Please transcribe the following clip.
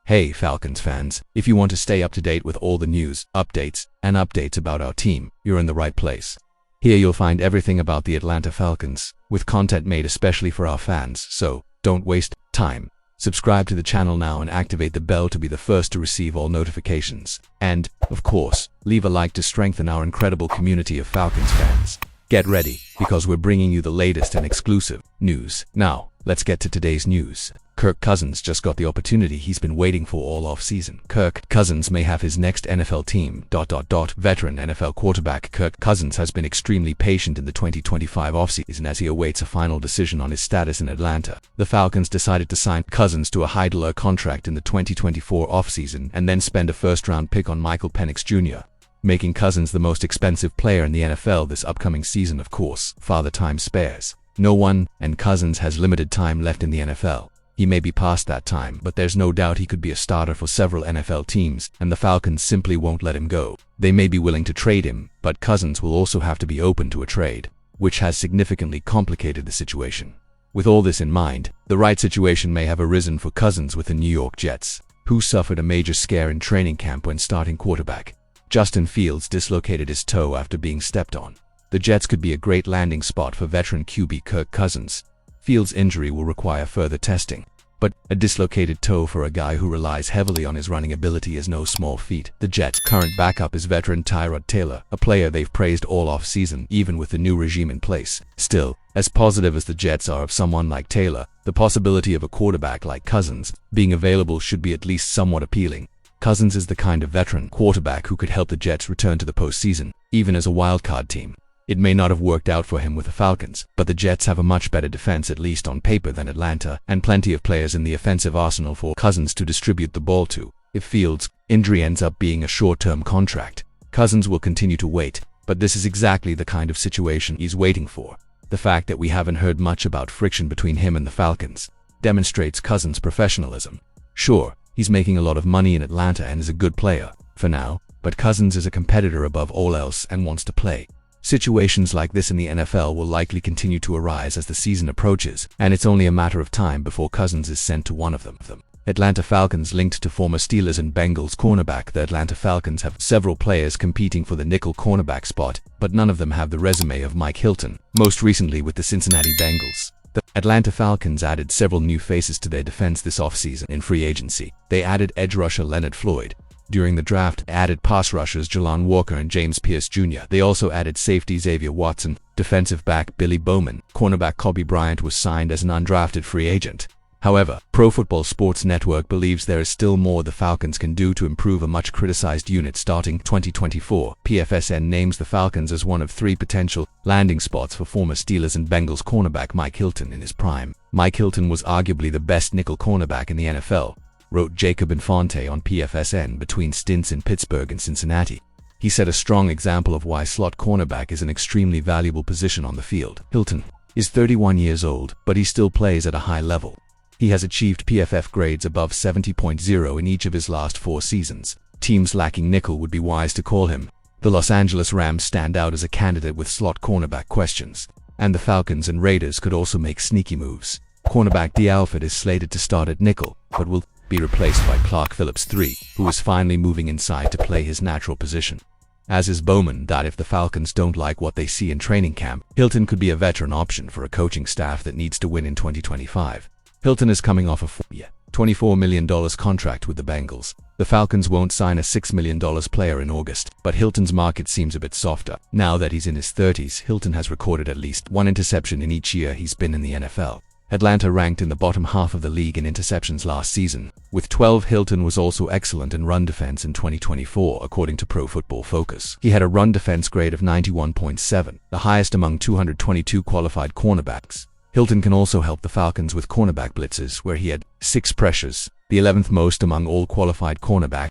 Hey Falcons fans, if you want to stay up to date with all the news, updates about our team, you're in the right place. Here you'll find everything about the Atlanta Falcons, with content made especially for our fans, so don't waste time. Subscribe to the channel now and activate the bell to be the first to receive all notifications. And, of course, leave a like to strengthen our incredible community of Falcons fans. Get ready, because we're bringing you the latest and exclusive news. Now, let's get to today's news. Kirk Cousins just got the opportunity he's been waiting for all off-season. Kirk Cousins may have his next NFL team. Veteran NFL quarterback Kirk Cousins has been extremely patient in the 2025 offseason as he awaits a final decision on his status in Atlanta. The Falcons decided to sign Cousins to a high-dollar contract in the 2024 offseason and then spend a first-round pick on Michael Penix Jr., making Cousins the most expensive player in the NFL this upcoming season. Of course, Father Time spares no one, and Cousins has limited time left in the NFL. He may be past that time, but there's no doubt he could be a starter for several NFL teams, and the Falcons simply won't let him go. They may be willing to trade him, but Cousins will also have to be open to a trade, which has significantly complicated the situation. With all this in mind, the right situation may have arisen for Cousins with the New York Jets, who suffered a major scare in training camp when starting quarterback Justin Fields dislocated his toe after being stepped on. The Jets could be a great landing spot for veteran QB Kirk Cousins. Fields' injury will require further testing, but a dislocated toe for a guy who relies heavily on his running ability is no small feat. The Jets' current backup is veteran Tyrod Taylor, a player they've praised all off-season, even with the new regime in place. Still, as positive as the Jets are of someone like Taylor, the possibility of a quarterback like Cousins being available should be at least somewhat appealing. Cousins is the kind of veteran quarterback who could help the Jets return to the postseason, even as a wildcard team. It may not have worked out for him with the Falcons, but the Jets have a much better defense, at least on paper, than Atlanta, and plenty of players in the offensive arsenal for Cousins to distribute the ball to. If Fields' injury ends up being a short-term contract, Cousins will continue to wait, but this is exactly the kind of situation he's waiting for. The fact that we haven't heard much about friction between him and the Falcons demonstrates Cousins' professionalism. Sure, he's making a lot of money in Atlanta and is a good player, for now, but Cousins is a competitor above all else and wants to play. Situations like this in the NFL will likely continue to arise as the season approaches, and it's only a matter of time before Cousins is sent to one of them. Atlanta Falcons linked to former Steelers and Bengals cornerback. The Atlanta Falcons have several players competing for the nickel cornerback spot, but none of them have the resume of Mike Hilton, most recently with the Cincinnati Bengals. The Atlanta Falcons added several new faces to their defense this offseason in free agency. They added edge rusher Leonard Floyd. During the draft, added pass rushers Jalon Walker and James Pierce Jr. They also added safety Xavier Watson, defensive back Billy Bowman. Cornerback Kobe Bryant was signed as an undrafted free agent. However, Pro Football Sports Network believes there is still more the Falcons can do to improve a much criticized unit starting 2024. PFSN names the Falcons as one of 3 potential landing spots for former Steelers and Bengals cornerback Mike Hilton in his prime. Mike Hilton was arguably the best nickel cornerback in the NFL, wrote Jacob Infante on PFSN between stints in Pittsburgh and Cincinnati. He set a strong example of why slot cornerback is an extremely valuable position on the field. Hilton is 31 years old, but he still plays at a high level. He has achieved PFF grades above 70.0 in each of his last 4 seasons. Teams lacking nickel would be wise to call him. The Los Angeles Rams stand out as a candidate with slot cornerback questions, and the Falcons and Raiders could also make sneaky moves. Cornerback D. Alford is slated to start at nickel, but will be replaced by Clark Phillips III, who is finally moving inside to play his natural position. As is Bowman. If the Falcons don't like what they see in training camp, Hilton could be a veteran option for a coaching staff that needs to win in 2025. Hilton is coming off a $24 million contract with the Bengals. The Falcons won't sign a $6 million player in August, but Hilton's market seems a bit softer. Now that he's in his 30s, Hilton has recorded at least 1 interception in each year he's been in the NFL. Atlanta ranked in the bottom half of the league in interceptions last season, with 12. Hilton was also excellent in run defense in 2024, according to Pro Football Focus. He had a run defense grade of 91.7, the highest among 222 qualified cornerbacks. Hilton can also help the Falcons with cornerback blitzes, where he had 6 pressures, the 11th most among all qualified cornerbacks.